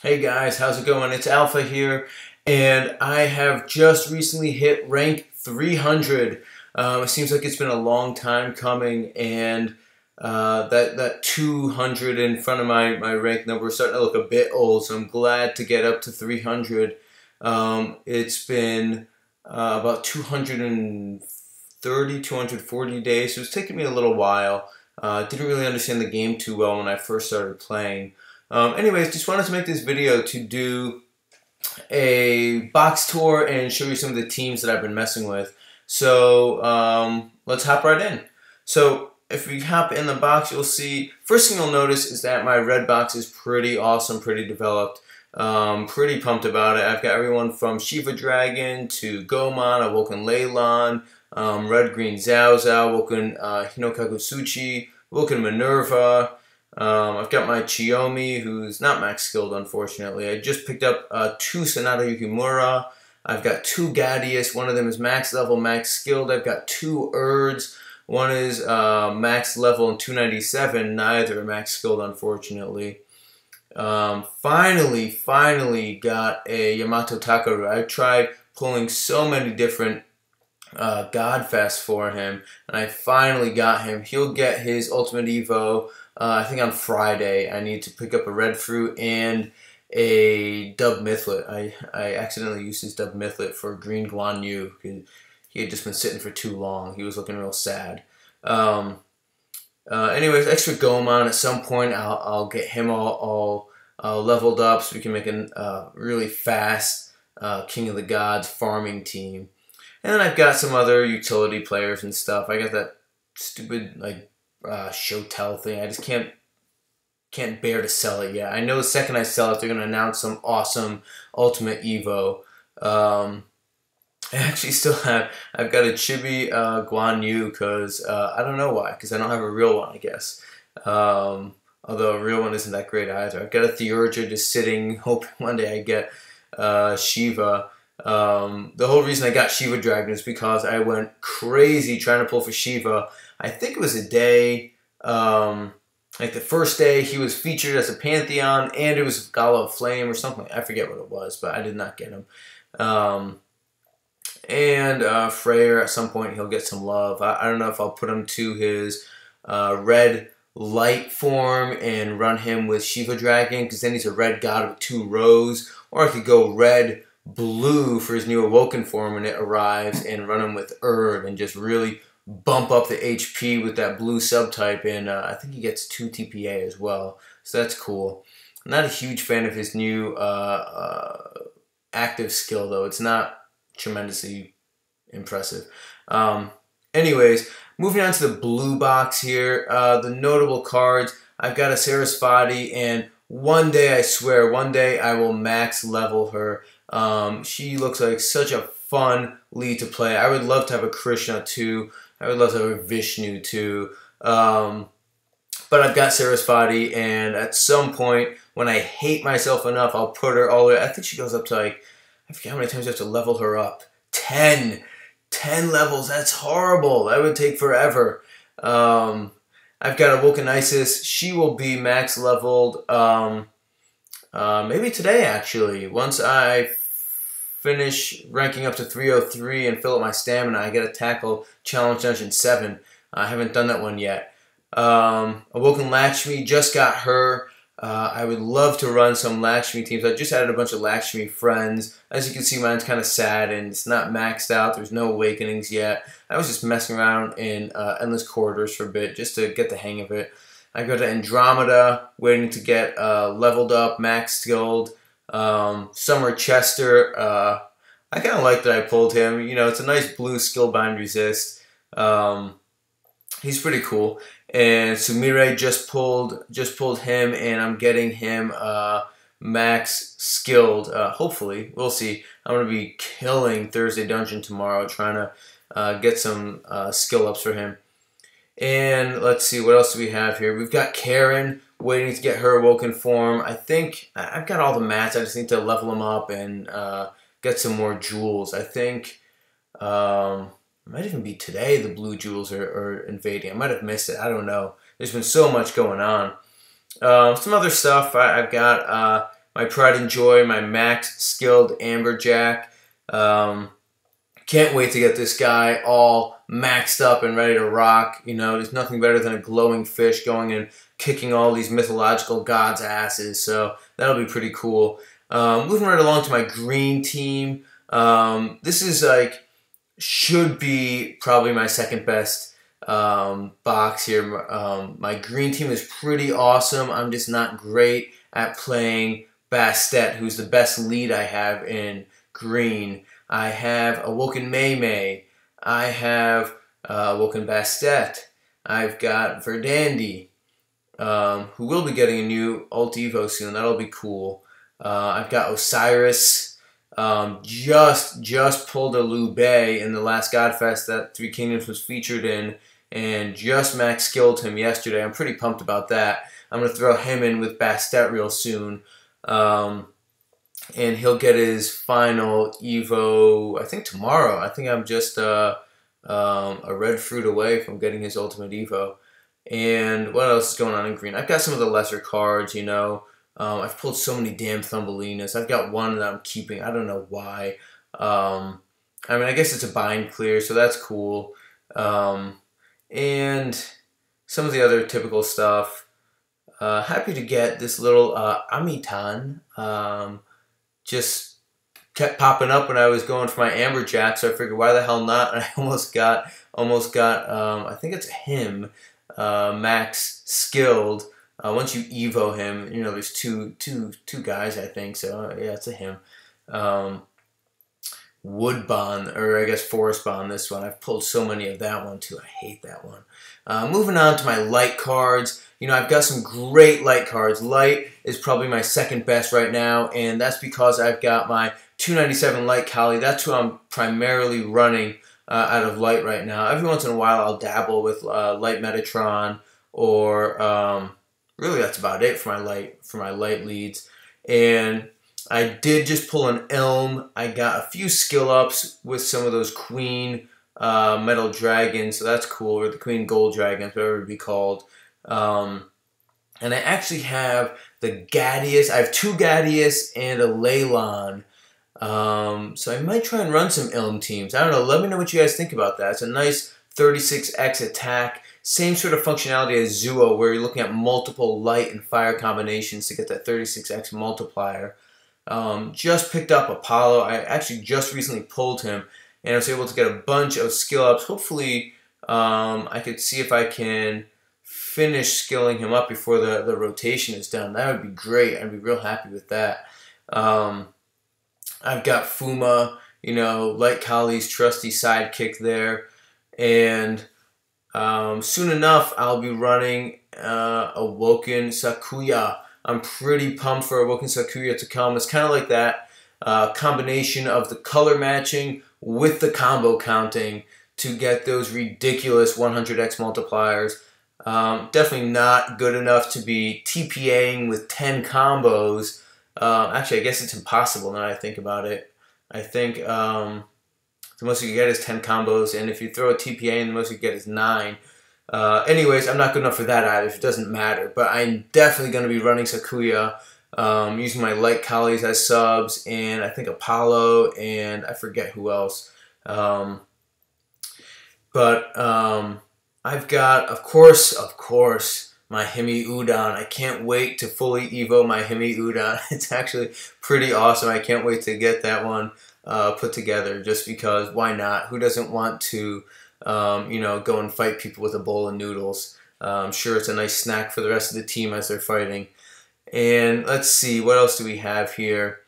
Hey guys, how's it going? It's Alpha here, and I have just recently hit rank 300. It seems like it's been a long time coming, and that 200 in front of my rank number is starting to look a bit old, so I'm glad to get up to 300. It's been about 230, 240 days, so it's taken me a little while. Didn't really understand the game too well when I first started playing. Anyways, just wanted to make this video to do a box tour and show you some of the teams that I've been messing with. So let's hop right in. So if we hop in the box, you'll see, first thing you'll notice is that my red box is pretty awesome, pretty developed. Pretty pumped about it. I've got everyone from Shiva Dragon to Goemon, Awoken Leyline, Red Green Xiao Xiao, Awoken Hinokaku Tsuchi, Awoken Minerva. I've got my Chiyomi, who's not max skilled, unfortunately. I just picked up 2 Sanada Yukimura. I've got 2 Ghadius. One of them is max level, max skilled. I've got 2 Urds. One is max level and 297. Neither are max skilled, unfortunately. Finally got a Yamato Takaru. I've tried pulling so many different Godfest for him, and I finally got him. He'll get his Ultimate Evo, I think on Friday. I need to pick up a Red Fruit and a Dub Mythlet. I accidentally used his Dub Mythlet for Green Guan Yu because he had just been sitting for too long. He was looking real sad. Anyways, extra Goemon. At some point, I'll get him all leveled up so we can make a really fast King of the Gods farming team. And then I've got some other utility players and stuff. I got that stupid Shotel thing. I just can't bear to sell it yet. I know the second I sell it, they're gonna announce some awesome Ultimate Evo. I actually still have. I've got a Chibi Guan Yu because I don't know why. Because I don't have a real one, I guess. Although a real one isn't that great either. I've got a Theurgia just sitting, hoping one day I get Shiva. The whole reason I got Shiva Dragon is because I went crazy trying to pull for Shiva. I think it was a day, like the first day he was featured as a Pantheon, and it was Gala of Flame or something. I forget what it was, but I did not get him. And Freyr, at some point he'll get some love. I don't know if I'll put him to his red light form and run him with Shiva Dragon, because then he's a red god with 2 rows, or I could go red blue for his new Awoken form when it arrives and run him with Urd and just really bump up the HP with that blue subtype, and I think he gets 2 TPA as well, so that's cool. I'm not a huge fan of his new active skill though. It's not tremendously impressive. Anyways, moving on to the blue box here, the notable cards, I've got a Sarasvati, and one day, I swear, one day I will max level her. She looks like such a fun lead to play. I would love to have a Krishna too. I would love to have a Vishnu too. But I've got Sarasvati, and at some point, when I hate myself enough, I'll put her all the way. I think she goes up to like, I forget how many times you have to level her up. 10. 10 levels. That's horrible. That would take forever. I've got Awoken Isis. She will be max leveled maybe today, actually. Once I finish ranking up to 303 and fill up my stamina, I get to tackle Challenge Dungeon 7. I haven't done that one yet. Awoken Lakshmi, just got her. I would love to run some Lakshmi teams. I just added a bunch of Lakshmi friends. As you can see, mine's kind of sad and it's not maxed out. There's no awakenings yet. I was just messing around in Endless Corridors for a bit just to get the hang of it. I go to Andromeda, waiting to get leveled up, max skilled. Summer Chester, I kind of like that I pulled him. You know, it's a nice blue skill bind resist. He's pretty cool. And Sumire just pulled him, and I'm getting him max skilled. Hopefully, we'll see. I'm gonna be killing Thursday Dungeon tomorrow, trying to get some skill ups for him. And let's see, what else do we have here? We've got Karen waiting to get her Awoken form. I think I've got all the mats. I just need to level them up and get some more jewels. I think it might even be today the blue jewels are invading. I might have missed it. I don't know. There's been so much going on. Some other stuff. I've got my pride and joy, my max skilled Amberjack. Can't wait to get this guy all maxed up and ready to rock. You know, there's nothing better than a glowing fish going and kicking all these mythological gods' asses. So that'll be pretty cool. Moving right along to my green team. This is like, should be probably my second best box here. My green team is pretty awesome. I'm just not great at playing Bastet, who's the best lead I have in green. I have Awoken Maymay. I have Awoken Bastet. I've got Verdandi, who will be getting a new Ult Evo soon. That'll be cool. I've got Osiris. Just pulled a Liu Bei in the last Godfest that Three Kingdoms was featured in, and just max skilled him yesterday. I'm pretty pumped about that. I'm going to throw him in with Bastet real soon. And he'll get his final Evo, I think tomorrow. I think I'm just a red fruit away from getting his ultimate Evo. And what else is going on in green? I've got some of the lesser cards, you know. I've pulled so many damn Thumbelinas. I've got one that I'm keeping. I don't know why. I mean, I guess it's a bind clear, so that's cool. And some of the other typical stuff. Happy to get this little Amitan. Just kept popping up when I was going for my Amberjack, so I figured why the hell not? And I almost got I think it's him, max skilled. Once you Evo him, you know there's two guys I think, so yeah, it's a him. Woodbond, or I guess Forest Bond, this one. I've pulled so many of that one too. I hate that one. Moving on to my light cards. You know, I've got some great light cards. Light is probably my second best right now, and that's because I've got my 297 Light Kali. That's who I'm primarily running out of light right now. Every once in a while I'll dabble with light Metatron, or really that's about it for my light leads. And I did just pull an Elm. I got a few skill ups with some of those Queen Metal Dragons, so that's cool, or the Queen Gold Dragons, whatever it would be called. And I actually have the Gadius. I have two Gadius and a Leylon. So I might try and run some Ilm teams. I don't know. Let me know what you guys think about that. It's a nice 36x attack. Same sort of functionality as Zuo, where you're looking at multiple light and fire combinations to get that 36x multiplier. Just picked up Apollo. I actually just recently pulled him, and I was able to get a bunch of skill ups. Hopefully, I could see if I can finish skilling him up before the rotation is done. That would be great. I'd be real happy with that. I've got Fuma, you know, Light Kali's trusty sidekick there. And soon enough, I'll be running Awoken Sakuya. I'm pretty pumped for Awoken Sakuya to come. It's kind of like that combination of the color matching with the combo counting to get those ridiculous 100x multipliers. Definitely not good enough to be TPAing with 10 combos. Actually, I guess it's impossible now that I think about it. I think the most you can get is 10 combos, and if you throw a TPA in, the most you get is 9. Anyways, I'm not good enough for that either, it doesn't matter. But I'm definitely going to be running Sakuya, using my Light Kalis as subs, and I think Apollo, and I forget who else. I've got, of course, my Himi Udon. I can't wait to fully Evo my Himi Udon. It's actually pretty awesome. I can't wait to get that one put together, just because, why not? Who doesn't want to, you know, go and fight people with a bowl of noodles? I'm sure it's a nice snack for the rest of the team as they're fighting. And let's see, what else do we have here?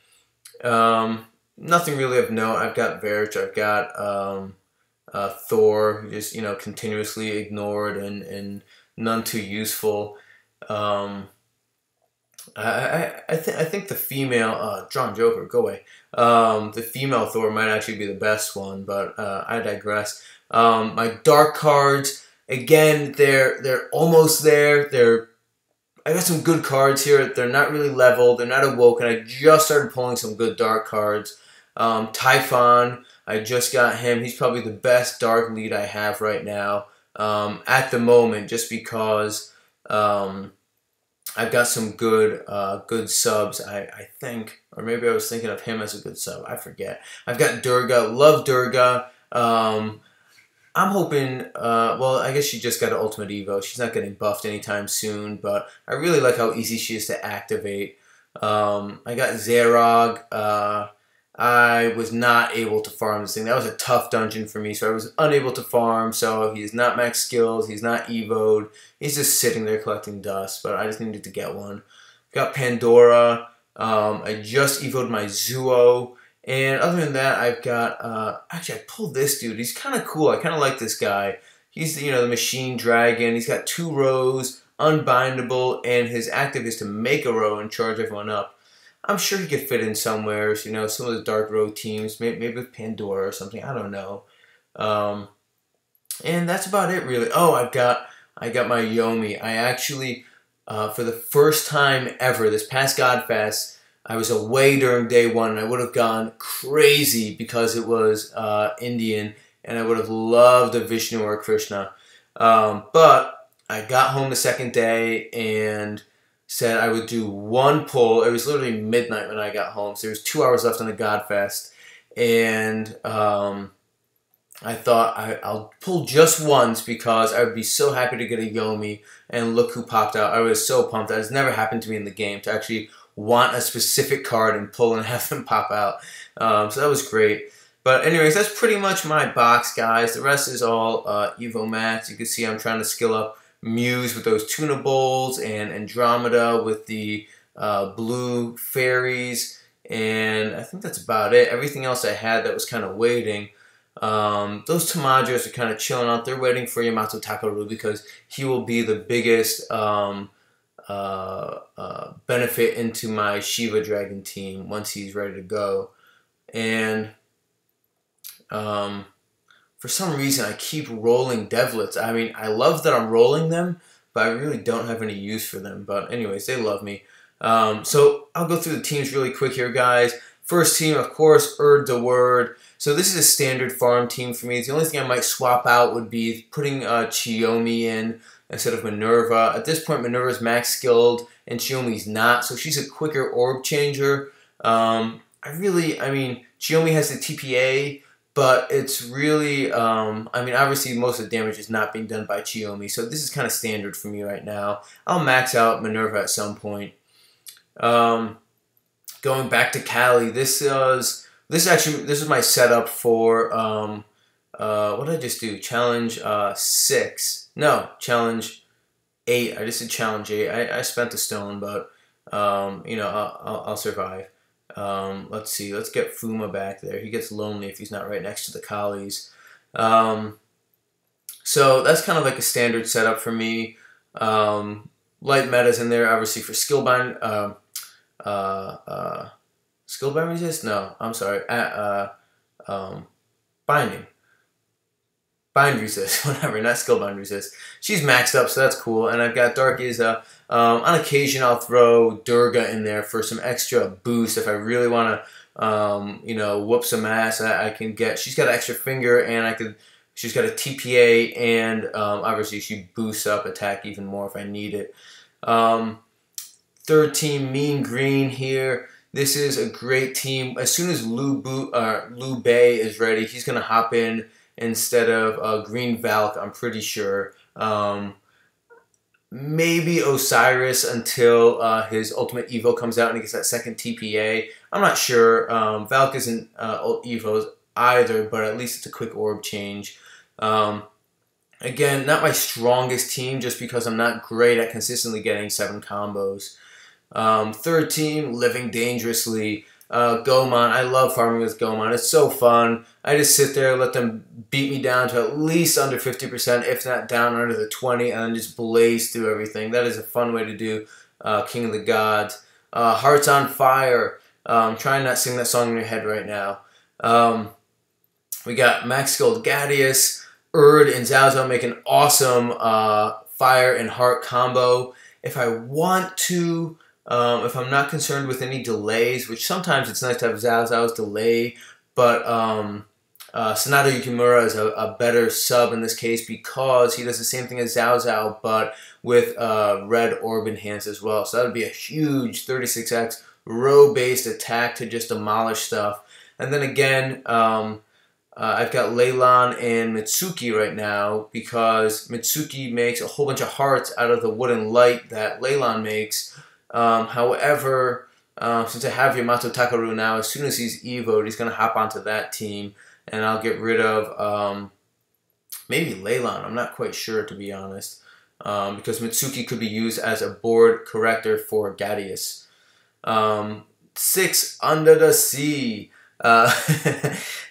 Nothing really of note. I've got Verge. I've got Thor, who just, you know, continuously ignored and none too useful. I think the female John Joker, go away. The female Thor might actually be the best one, but I digress. My dark cards, again, they're almost there. I got some good cards here. They're not really leveled. They're not awoken. I just started pulling some good dark cards. Typhon, I just got him. He's probably the best dark lead I have right now at the moment, just because I I've got some good subs, I think, or maybe I was thinking of him as a good sub. I forget. I've got Durga. Love Durga. I'm hoping, well, I guess she just got an Ultimate Evo. She's not getting buffed anytime soon, but I really like how easy she is to activate. I got Zerog. I was not able to farm this thing. That was a tough dungeon for me, so I was unable to farm. So he's not max skills. He's not evoed. He's just sitting there collecting dust, but I just needed to get one. Got Pandora. I just evoed my Zuo. And other than that, I've got, actually I pulled this dude. He's kind of cool. I kind of like this guy. He's, the Machine Dragon. He's got 2 rows, unbindable, and his active is to make a row and charge everyone up. I'm sure he could fit in somewhere, some of the Dark Row teams, maybe with Pandora or something. I don't know. And that's about it, really. Oh, I got my Yomi. I actually, for the first time ever, this past Godfest, I was away during day 1, and I would have gone crazy because it was Indian, and I would have loved a Vishnu or a Krishna. But I got home the second day and said I would do 1 pull. It was literally midnight when I got home, so there was 2 hours left on the Godfest, and I thought I'll pull just once because I would be so happy to get a Yomi, and look who popped out. I was so pumped. That has never happened to me in the game, to actually want a specific card and pull and have them pop out. So that was great. But anyways, that's pretty much my box, guys. The rest is all Evo Max. You can see I'm trying to skill up Muse with those Tunables, and Andromeda with the blue fairies, and I think that's about it. Everything else I had that was kind of waiting. Those Tamadras are kind of chilling out. They're waiting for Yamato Takeru because he will be the biggest benefit into my Shiva Dragon team once he's ready to go. And for some reason, I keep rolling Devlets. I mean, I love that I'm rolling them, but I really don't have any use for them. But anyways, they love me. So I'll go through the teams really quick here, guys. First team, of course, the Word. So this is a standard farm team for me. The only thing I might swap out would be putting Chiyomi in instead of Minerva. At this point, Minerva's max skilled, and Chiyomi's not, so she's a quicker orb changer. I mean, Chiyomi has the TPA, but it's really, I mean, obviously most of the damage is not being done by Chiyomi, so this is kind of standard for me right now. I'll max out Minerva at some point. Going back to Kali, this is my setup for, what did I just do? Challenge 6. No, Challenge 8. I just did Challenge 8. I spent the stone, but, I'll survive. Let's see. Let's get Fuma back there. He gets lonely if he's not right next to the Kalis. So that's kind of like a standard setup for me. Light meta's in there, obviously, for Skillbind. Skillbind resist? No, I'm sorry. Binding. Bind resist, whatever, not Skillbind resist. She's maxed up, so that's cool. And I've got Dark Iza. On occasion, I'll throw Durga in there for some extra boost if I really want to, whoop some ass. I can get. She's got an extra finger, and she's got a TPA, and obviously she boosts up attack even more if I need it. Third team, Mean Green here. This is a great team. As soon as Liu Bei is ready, he's gonna hop in instead of Green Valk, I'm pretty sure. Maybe Osiris until his Ultimate Evo comes out and he gets that second TPA. I'm not sure. Valk isn't Evos either, but at least it's a quick orb change. Again, not my strongest team just because I'm not great at consistently getting 7 combos. Third team, Living Dangerously. Gomon, I love farming with Gomon. It's so fun. I just sit there, let them beat me down to at least under 50%, if not down under the 20, and then just blaze through everything. That is a fun way to do King of the Gods. Hearts on Fire. Try and not sing that song in your head right now. We got Max Skilled Gadius, and Zhao Zhao make an awesome Fire and Heart combo. If I want to... if I'm not concerned with any delays, which sometimes it's nice to have Zhao Zhao's delay, but Sanada Yukimura is a better sub in this case because he does the same thing as Zhao Zhao, but with red orb enhance as well. So that would be a huge 36x row-based attack to just demolish stuff. And then again, I've got Leyline and Mitsuki right now because Mitsuki makes a whole bunch of hearts out of the wooden light that Leyline makes. However, since I have Yamato Takaru now, as soon as he's evoed, he's going to hop onto that team. And I'll get rid of maybe Leyline. I'm not quite sure, to be honest. Because Mitsuki could be used as a board corrector for Ghadius. 6 Under the Sea.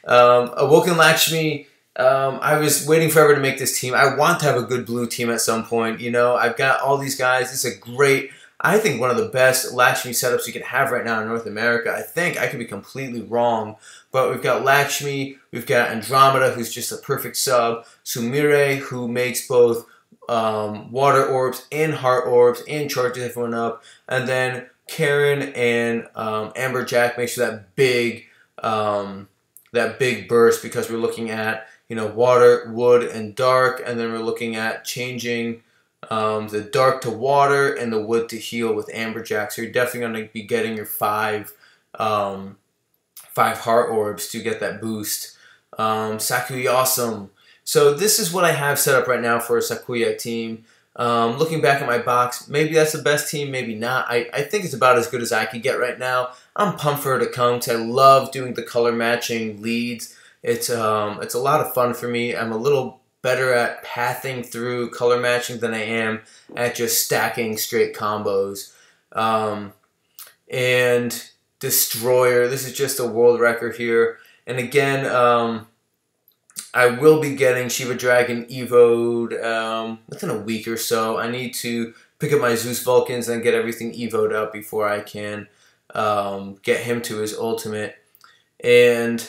Awoken Lakshmi. I was waiting forever to make this team. I want to have a good blue team at some point. You know, I've got all these guys. This is a great, I think one of the best Lakshmi setups you can have right now in North America. I think I could be completely wrong. But we've got Lakshmi, we've got Andromeda, who's just a perfect sub, Sumire, who makes both water orbs and heart orbs and charges everyone up, and then Karen and Amberjack makes that big burst because we're looking at, you know, water, wood, and dark, and then we're looking at changing the dark to water and the wood to heal with Amberjack. So you're definitely going to be getting your 5 heart orbs to get that boost. Sakuya Awesome. So this is what I have set up right now for a Sakuya team. Looking back at my box, maybe that's the best team, maybe not. I think it's about as good as I could get right now. I'm pumped for her to come because I love doing the color matching leads. It's a lot of fun for me. I'm a little better at pathing through color matching than I am at just stacking straight combos. And Destroyer, this is just a world record here. And again, I will be getting Shiva Dragon evoed within a week or so. I need to pick up my Zeus Vulcans and get everything evoed up before I can get him to his ultimate. And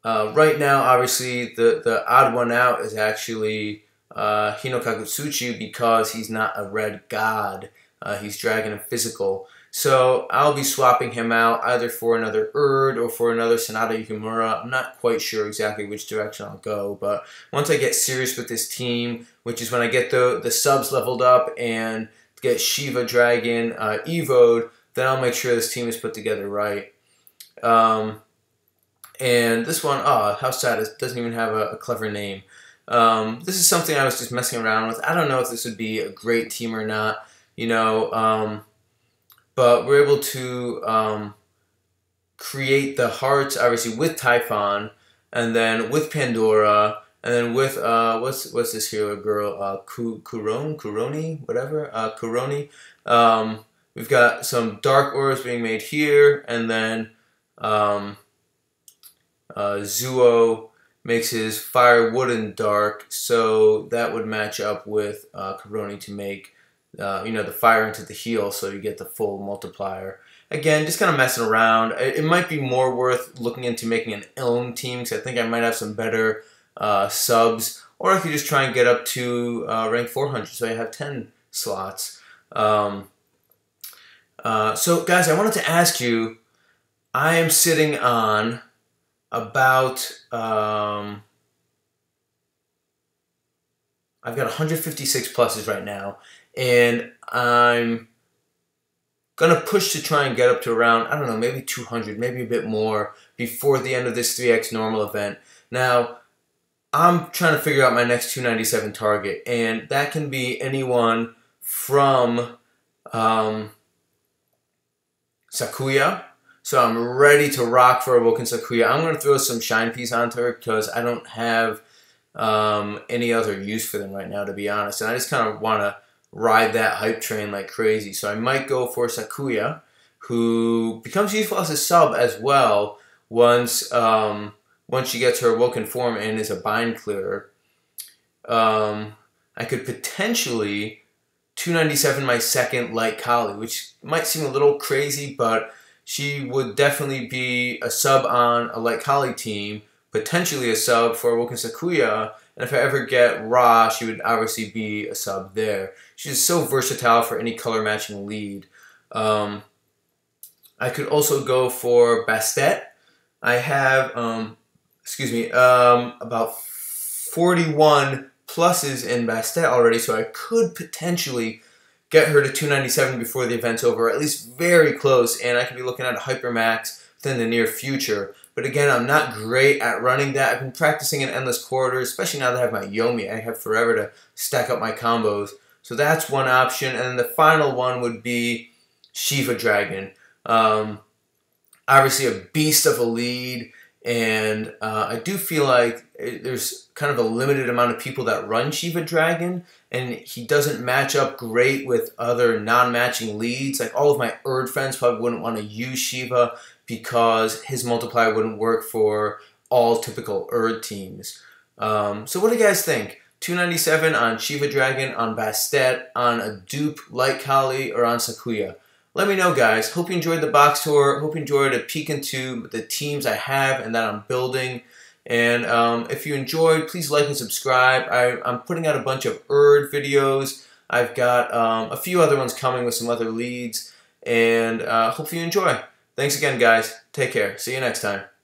right now, obviously, the odd one out is actually Hino Kagutsuchi because he's not a red god. He's dragon and physical. So I'll be swapping him out either for another Erd or for another Sanada Yukimura. I'm not quite sure exactly which direction I'll go, but once I get serious with this team, which is when I get the subs leveled up and get Shiva Dragon evoed, then I'll make sure this team is put together right. And this one, oh, how sad, it doesn't even have a clever name. This is something I was just messing around with. I don't know if this would be a great team or not, you know, but we're able to create the hearts, obviously, with Typhon, and then with Pandora, and then with, what's this hero girl? Kuroni, whatever? Kuroni. We've got some dark orbs being made here, and then Zuo makes his fire, wood, and dark, so that would match up with Kuroni to make you know, the fire into the heal, so you get the full multiplier. Again, just kind of messing around. It might be more worth looking into making an Ilm team, because I think I might have some better subs, or I could just try and get up to rank 400, so I have 10 slots. So, guys, I wanted to ask you, I am sitting on about, I've got 156 pluses right now, and I'm going to push to try and get up to around, I don't know, maybe 200, maybe a bit more before the end of this 3x normal event. Now, I'm trying to figure out my next 297 target, and that can be anyone from Sakuya. So I'm ready to rock for Awoken Sakuya. I'm going to throw some Shine Piece onto her because I don't have any other use for them right now, to be honest. And I just kind of want to ride that hype train like crazy. So I might go for Sakuya, who becomes useful as a sub as well once she gets her Awoken form and is a bind clearer. I could potentially 297 my second Light Kali, which might seem a little crazy, but she would definitely be a sub on a Light Kali team, potentially a sub for Awoken Sakuya, and if I ever get Ra, she would obviously be a sub there. She's so versatile for any color matching lead. I could also go for Bastet. I have about 41 pluses in Bastet already, so I could potentially get her to 297 before the event's over, or at least very close, and I could be looking at a Hypermax within the near future. But again, I'm not great at running that. I've been practicing in Endless Corridors, especially now that I have my Yomi. I have forever to stack up my combos. So that's one option, and then the final one would be Shiva Dragon. Obviously a beast of a lead, and I do feel like there's kind of a limited amount of people that run Shiva Dragon, and he doesn't match up great with other non-matching leads. Like all of my Erd friends probably wouldn't want to use Shiva because his multiplier wouldn't work for all typical Erd teams. So what do you guys think? 297 on Shiva Dragon, on Bastet, on a dupe like Kali, or on Sakuya? Let me know, guys. Hope you enjoyed the box tour. Hope you enjoyed a peek into the teams I have and that I'm building. And if you enjoyed, please like and subscribe. I'm putting out a bunch of Erd videos. I've got a few other ones coming with some other leads. And hope you enjoy. Thanks again, guys. Take care. See you next time.